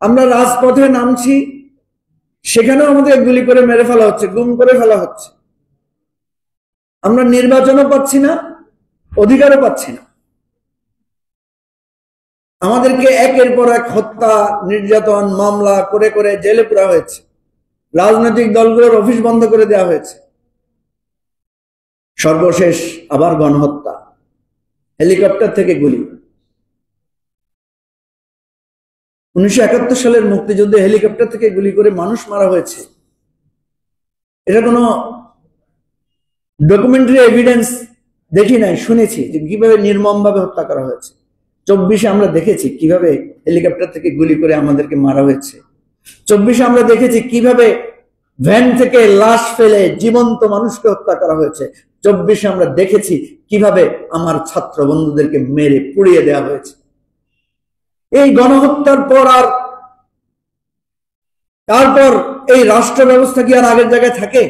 আমরা রাজপথে নামছি, সেখানেও আমাদের গুলি করে মেরে ফেলা হচ্ছে, গুম করে ফেলা হচ্ছে। আমরা নির্বাচনও পাচ্ছি না, অধিকারও পাচ্ছি না। আমাদেরকে একের পর এক হত্যা, নির্যাতন, মামলা করে করে জেলে পুরা হয়েছে। রাজনৈতিক দলগুলোর অফিস বন্ধ করে দেওয়া হয়েছে। সর্বশেষ আবার গণহত্যা, হেলিকপ্টার থেকে গুলি। 1971 সালের মুক্তিযুদ্ধে হেলিকপ্টার থেকে গুলি করে মানুষ মারা হয়েছে। এটা কোনো ডকুমেন্টারি এভিডেন্স দেখি নাই, শুনেছি যে কিভাবে নির্মম ভাবে হত্যা করা হয়েছে। 24-এ আমরা দেখেছি কিভাবে হেলিকপ্টার থেকে গুলি করে আমাদেরকে মারা হয়েছে। 24-এ আমরা দেখেছি কিভাবে ভ্যান থেকে লাশ ফেলে জীবন্ত মানুষকে হত্যা করা হয়েছে। 24-এ আমরা দেখেছি কিভাবে আমার ছাত্র বন্ধুদেরকে মেরে পুড়িয়ে দেওয়া হয়েছে। এই গণহত্যার পর তারপর এই রাষ্ট্র ব্যবস্থা কি আর আগের জায়গায় থাকে?